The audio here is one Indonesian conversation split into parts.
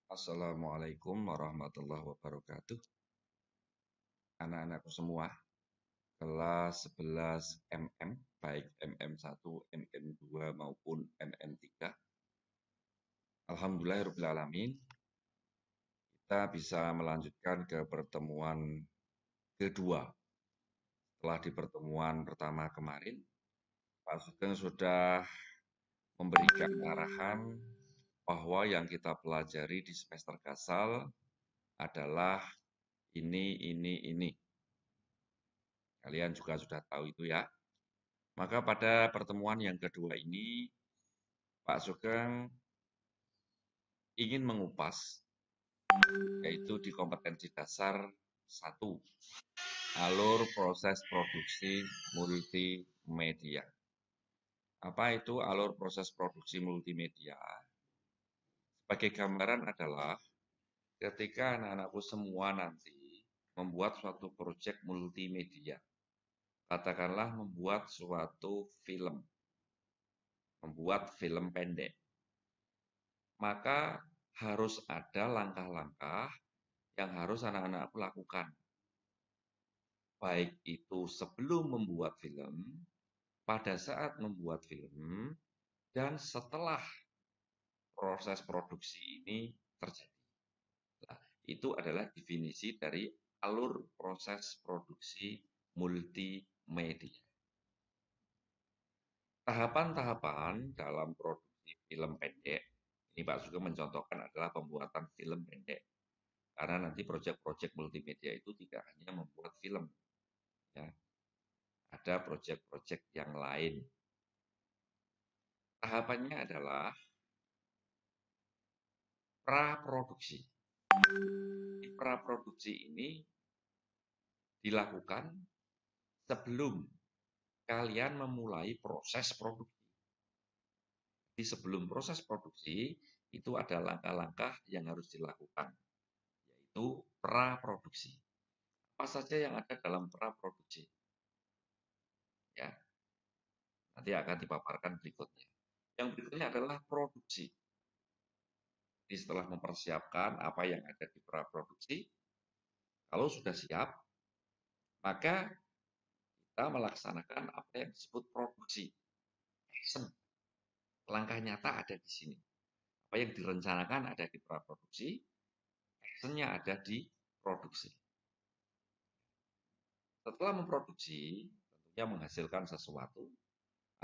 Assalamualaikum warahmatullahi wabarakatuh. Anak-anakku semua, kelas 11 MM, baik MM1, MM2 maupun MM3. Alhamdulillahirrahmanirrahim, kita bisa melanjutkan ke pertemuan kedua. Setelah di pertemuan pertama kemarin, Pak Sugeng sudah memberikan arahan bahwa yang kita pelajari di semester Kasal adalah ini. Kalian juga sudah tahu itu ya. Maka pada pertemuan yang kedua ini, Pak Sugeng ingin mengupas, yaitu di kompetensi dasar 1, alur proses produksi multimedia. Apa itu alur proses produksi multimedia? Sebagai gambaran adalah ketika anak-anakku semua nanti membuat suatu proyek multimedia, katakanlah membuat suatu film, membuat film pendek, maka harus ada langkah-langkah yang harus anak-anak lakukan. Baik itu sebelum membuat film, pada saat membuat film, dan setelah proses produksi ini terjadi. Nah, itu adalah definisi dari alur proses produksi multimedia. Tahapan-tahapan dalam produksi film pendek, ini Pak juga mencontohkan adalah pembuatan film pendek. Karena nanti proyek-proyek multimedia itu tidak hanya membuat film, ya, ada proyek-proyek yang lain. Tahapannya adalah praproduksi. Praproduksi ini dilakukan sebelum kalian memulai proses produksi. Jadi sebelum proses produksi, itu ada langkah-langkah yang harus dilakukan, yaitu praproduksi. Apa saja yang ada dalam praproduksi? Ya, nanti akan dipaparkan berikutnya. Yang berikutnya adalah produksi. Jadi setelah mempersiapkan apa yang ada di praproduksi, kalau sudah siap, maka kita melaksanakan apa yang disebut produksi. Action. Langkah nyata ada di sini. Apa yang direncanakan ada di praproduksi, actionnya ada di produksi. Setelah memproduksi, tentunya menghasilkan sesuatu,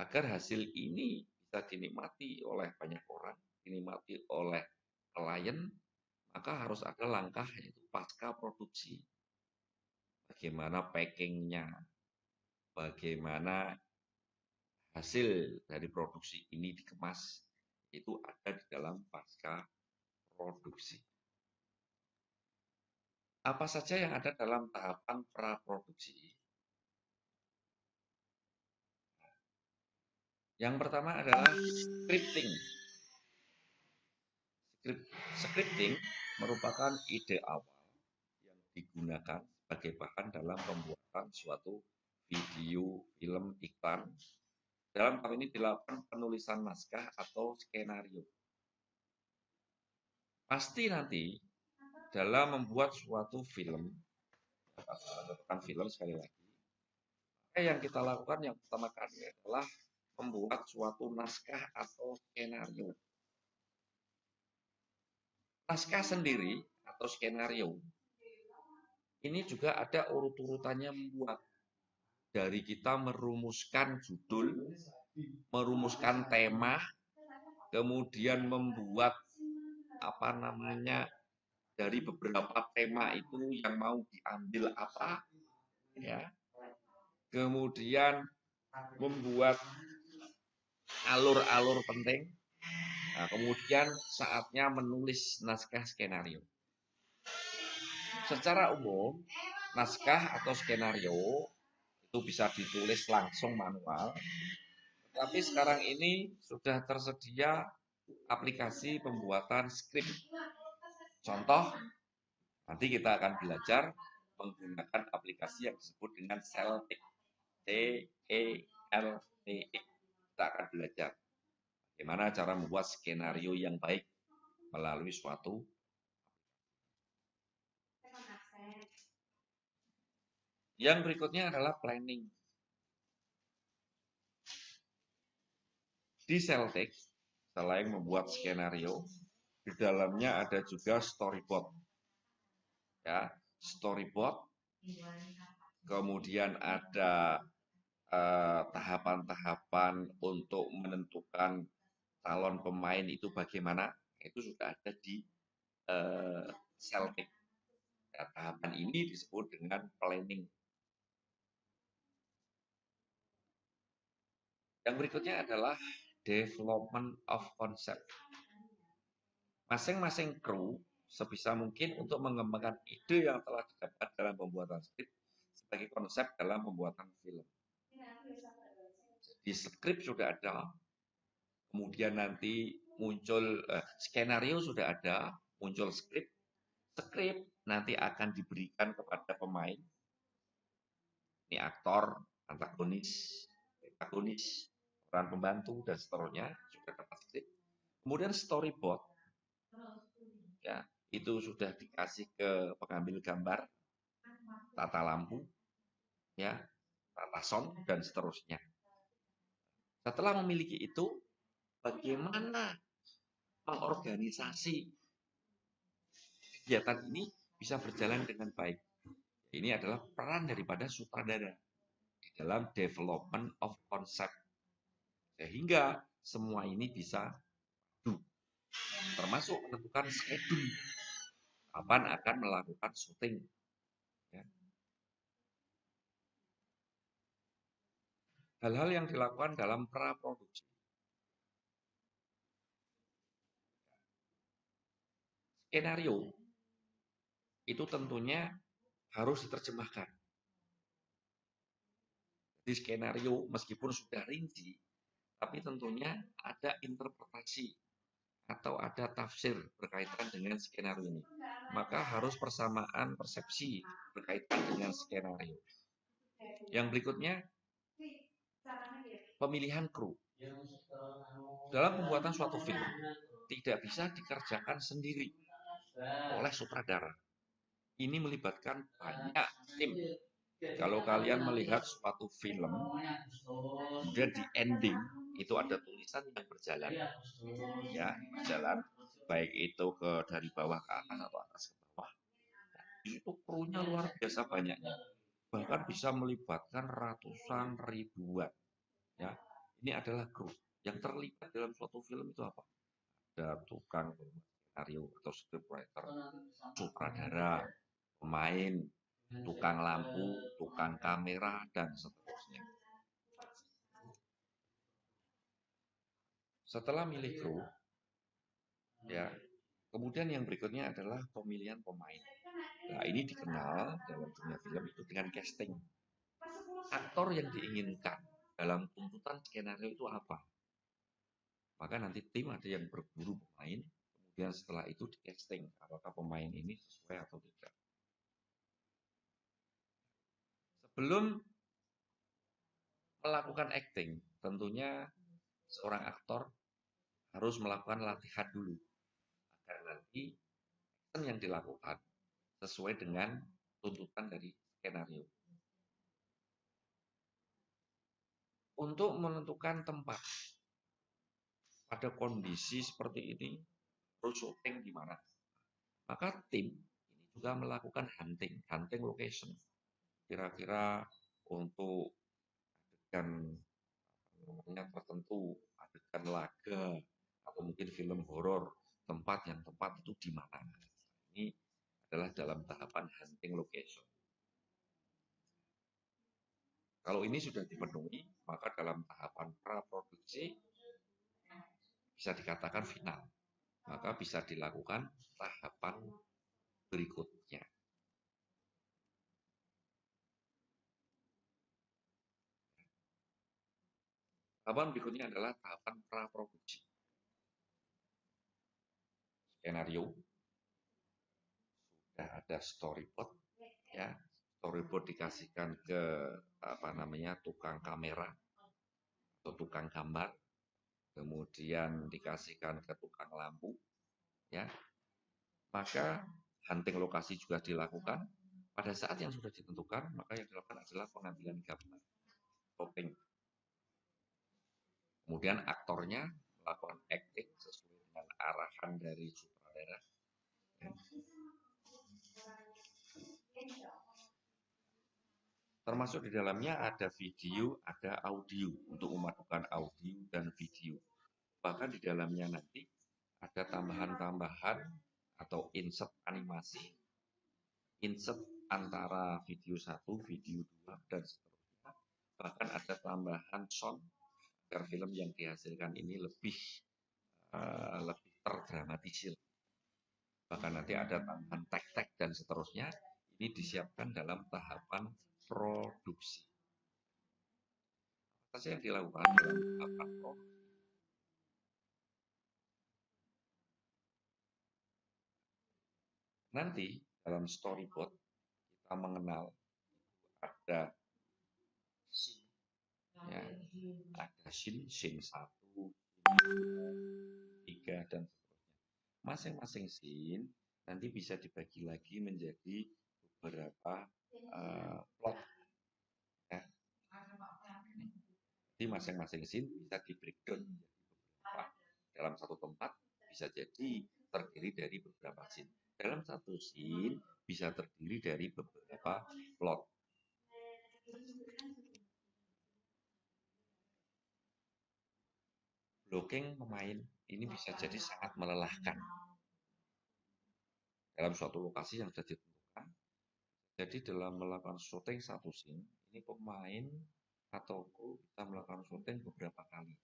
agar hasil ini bisa dinikmati oleh banyak orang, dinikmati oleh klien, maka harus ada langkah yaitu pasca produksi. Bagaimana packingnya, bagaimana hasil dari produksi ini dikemas, itu ada di dalam pasca produksi. Apa saja yang ada dalam tahapan praproduksi? Yang pertama adalah scripting. Scripting merupakan ide awal yang digunakan sebagai bahan dalam pembuatan suatu video, film, iklan. Dalam hal ini dilakukan penulisan naskah atau skenario. Pasti nanti dalam membuat suatu film, sekali lagi, yang kita lakukan yang pertama kali adalah membuat suatu naskah atau skenario. Naskah sendiri atau skenario ini juga ada urut-urutannya membuat. Dari kita merumuskan judul, merumuskan tema, kemudian membuat dari beberapa tema itu yang mau diambil apa, ya. Kemudian membuat alur-alur penting. Nah, kemudian saatnya menulis naskah skenario. Secara umum, naskah atau skenario itu bisa ditulis langsung manual. Tapi sekarang ini sudah tersedia aplikasi pembuatan skrip. Contoh, nanti kita akan belajar menggunakan aplikasi yang disebut dengan Celtic. C-E-L-T-I. Kita akan belajar bagaimana cara membuat skenario yang baik melalui suatu Yang berikutnya adalah planning. Di Celtic, selain membuat skenario, di dalamnya ada juga storyboard. Ya, storyboard. Kemudian ada tahapan-tahapan untuk menentukan calon pemain itu bagaimana, itu sudah ada di Celtic. Ya, tahapan ini disebut dengan planning. Yang berikutnya adalah development of concept. Masing-masing kru sebisa mungkin untuk mengembangkan ide yang telah didapat dalam pembuatan skrip sebagai konsep dalam pembuatan film. Di skrip sudah ada, kemudian nanti muncul skenario sudah ada, muncul skrip. Skrip nanti akan diberikan kepada pemain. Ini aktor, antagonis, protagonis, peran pembantu dan seterusnya sudah dapat skrip. Kemudian storyboard, ya itu sudah dikasih ke pengambil gambar, tata lampu, ya tata sound dan seterusnya. Setelah memiliki itu, bagaimana mengorganisasi kegiatan ini bisa berjalan dengan baik. Ini adalah peran daripada sutradara di dalam development of concept. Sehingga semua ini bisa termasuk menentukan schedule kapan akan melakukan syuting. Ya. Hal-hal yang dilakukan dalam praproduksi. Skenario itu tentunya harus diterjemahkan. Di skenario meskipun sudah rinci, tapi tentunya ada interpretasi atau ada tafsir berkaitan dengan skenario ini. Maka harus persamaan persepsi berkaitan dengan skenario. Yang berikutnya, pemilihan kru. Dalam pembuatan suatu film, tidak bisa dikerjakan sendiri oleh sutradara. Ini melibatkan banyak tim. Kalau kalian melihat suatu film, kemudian di ending itu ada tulisan yang berjalan, ya berjalan, baik itu dari bawah ke atas atau atas ke bawah. Itu krunya luar biasa banyaknya, bahkan bisa melibatkan ratusan ribuan. Ya, ini adalah kru yang terlibat dalam suatu film itu apa? Ada tukang skenario atau scriptwriter, sutradara, pemain, tukang lampu, tukang kamera, dan seterusnya. Setelah milih kru, ya, kemudian yang berikutnya adalah pemilihan pemain. Nah, ini dikenal dalam dunia film itu dengan casting. Aktor yang diinginkan dalam tuntutan skenario itu apa? Maka nanti tim ada yang berburu pemain, kemudian setelah itu di casting apakah pemain ini sesuai atau tidak. Sebelum melakukan acting, tentunya seorang aktor harus melakukan latihan dulu agar nanti action yang dilakukan sesuai dengan tuntutan dari skenario. Untuk menentukan tempat pada kondisi seperti ini, harus syuting di mana. Maka tim ini juga melakukan hunting location. Kira-kira untuk adegan tertentu, adegan laga atau mungkin film horor, tempat yang tepat itu di mana. Ini adalah dalam tahapan hunting location. Kalau ini sudah dipenuhi, maka dalam tahapan praproduksi bisa dikatakan final. Maka bisa dilakukan tahapan berikutnya. Tahapan berikutnya adalah tahapan praproduksi. Skenario, sudah ada storyboard, ya. Storyboard dikasihkan ke tukang kamera atau tukang gambar, kemudian dikasihkan ke tukang lampu, ya. Maka hunting lokasi juga dilakukan, Pada saat yang sudah ditentukan, maka yang dilakukan adalah pengambilan gambar, cropping. Kemudian aktornya melakukan acting sesuai dengan arahan dari sutradara. Termasuk di dalamnya ada video, ada audio untuk memadukan audio dan video. Bahkan di dalamnya nanti ada tambahan-tambahan atau insert animasi, insert antara video 1, video 2, dan seterusnya. Bahkan ada tambahan sound agar film yang dihasilkan ini lebih terdramatisir. Bahkan nanti ada tambahan tag-tag dan seterusnya. Ini disiapkan dalam tahapan produksi. Apa saja yang dilakukan dalam tahapan produksi? Nanti dalam storyboard kita mengenal ada scene, ya, ada scene 1, 3, dan seterusnya. Masing-masing scene nanti bisa dibagi lagi menjadi beberapa plot. Ya. Jadi masing-masing scene bisa di breakdown menjadi beberapa. Dalam satu tempat bisa jadi terdiri dari beberapa scene. Dalam satu scene bisa terdiri dari beberapa plot. Blocking pemain ini bisa jadi sangat melelahkan dalam suatu lokasi yang sudah ditentukan. Jadi dalam melakukan syuting satu scene, ini pemain atau kru bisa melakukan syuting beberapa kali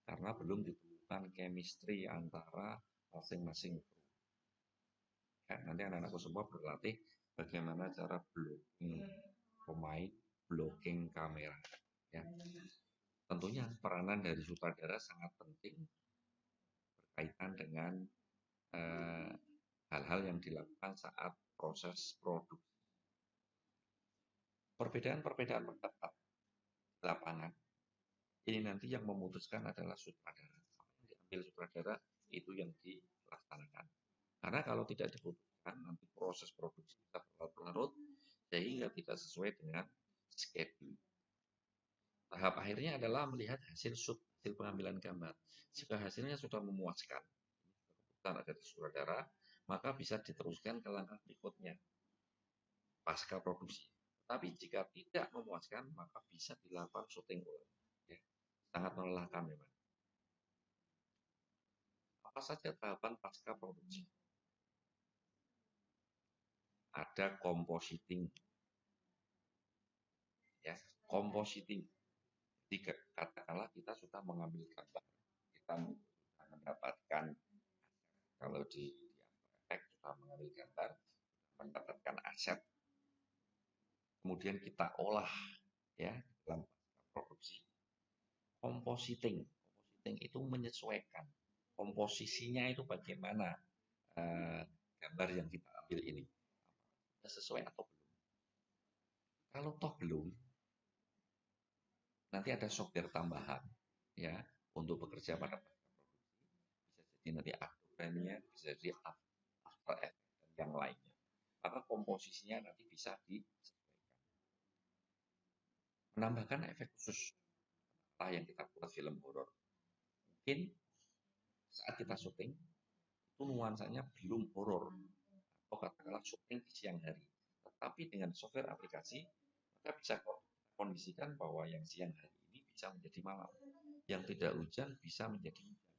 karena belum ditemukan chemistry antara masing-masing kru. Ya, nanti anak-anakku semua berlatih bagaimana cara blocking pemain, blocking kamera. Ya. Tentunya peranan dari sutradara sangat penting berkaitan dengan hal-hal yang dilakukan saat proses produksi. Perbedaan-perbedaan pendapat di lapangan ini nanti yang memutuskan adalah sutradara. Apa yang diambil sutradara itu yang dilaksanakan. Karena kalau tidak diputuskan nanti proses produksi bisa berlarut-larut sehingga tidak sesuai dengan schedule. Tahap akhirnya adalah melihat hasil pengambilan gambar. Jika hasilnya sudah memuaskan, keputusan ada di sutradara, maka bisa diteruskan ke langkah berikutnya pasca produksi. Tapi jika tidak memuaskan, maka bisa dilakukan syuting ulang. Ya, sangat melelahkan memang. Apa saja tahapan pasca produksi? Ada compositing. Ya, compositing. Jadi katakanlah kita sudah mengambil gambar, kita sudah mendapatkan, kalau di efek kita mengambil gambar, mendapatkan aset, kemudian kita olah ya dalam produksi. Compositing itu menyesuaikan komposisinya itu bagaimana gambar yang kita ambil ini sesuai atau belum. Kalau toh belum, nanti ada software tambahan ya untuk bekerja pada produksi. Bisa jadi nanti Adobe Premiere, bisa jadi After Effects dan yang lainnya. Maka komposisinya nanti bisa disesuaikan. Menambahkan efek khusus apa yang kita buat film horor. Mungkin saat kita syuting itu nuansanya belum horor atau katakanlah syuting di siang hari. Tetapi dengan software aplikasi maka bisa kondisikan bahwa yang siang hari ini bisa menjadi malam, yang tidak hujan bisa menjadi hujan.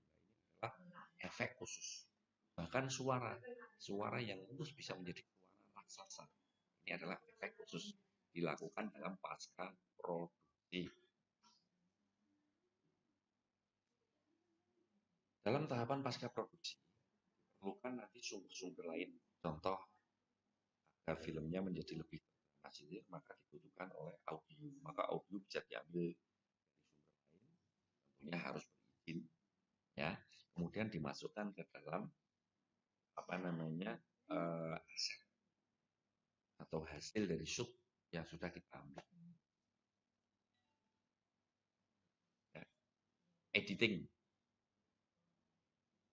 Ini adalah efek khusus. Bahkan suara yang mulus bisa menjadi suara raksasa. Ini adalah efek khusus dilakukan dalam pasca produksi. Dalam tahapan pasca produksi diperlukan nanti sumber-sumber lain. Contoh agar filmnya menjadi lebih terdramatisir maka dibutuhkan oleh audio. Maka audio bisa diambil dari sumber lain, tentunya harus berizin, ya. Kemudian dimasukkan ke dalam aset atau hasil dari shoot yang sudah kita ambil. Ya. Editing.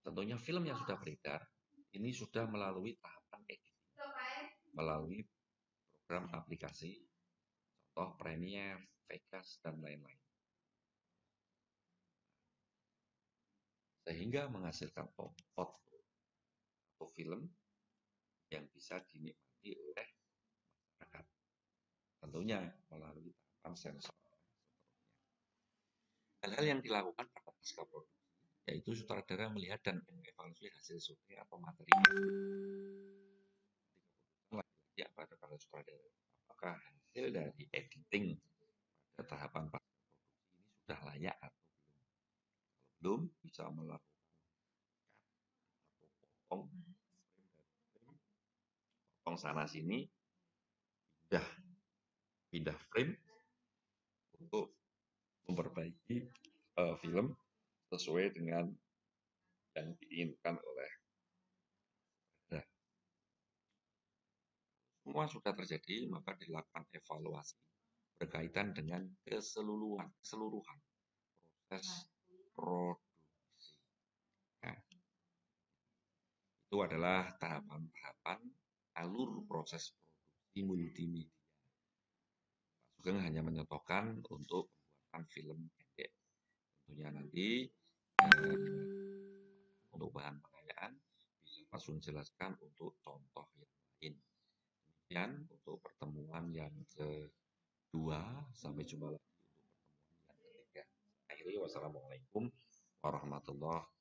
Tentunya film yang sudah beredar ini sudah melalui tahapan editing, melalui program aplikasi, contoh Premiere, Vegas, dan lain-lain. Sehingga menghasilkan output atau film yang bisa dinikmati oleh masyarakat. Tentunya melalui tahapan sensor. Hal-hal yang dilakukan pada pasca produksi, yaitu sutradara melihat dan mengevaluasi hasil syuting atau materinya. Lagi-lagi pada para sutradara, apakah hasil dari editing pada tahapan pasca produksi ini sudah layak atau belum? Kalau belum, bisa melakukan cut atau potong sana sini, pindah frame untuk memperbaiki film sesuai dengan yang diinginkan oleh semua sudah terjadi, maka dilakukan evaluasi berkaitan dengan keseluruhan proses produksi. Nah, itu adalah tahapan-tahapan alur proses produksi multimedia. Pak Sugeng hanya menyontohkan untuk pembuatan film pendek. Tentunya nanti untuk bahan pengayaan bisa Pak Sugeng jelaskan untuk contoh yang lain. Demikian untuk pertemuan yang kedua, sampai jumpa lagi untuk pertemuan yang ketiga. Akhirnya wassalamualaikum warahmatullahi wabarakatuh.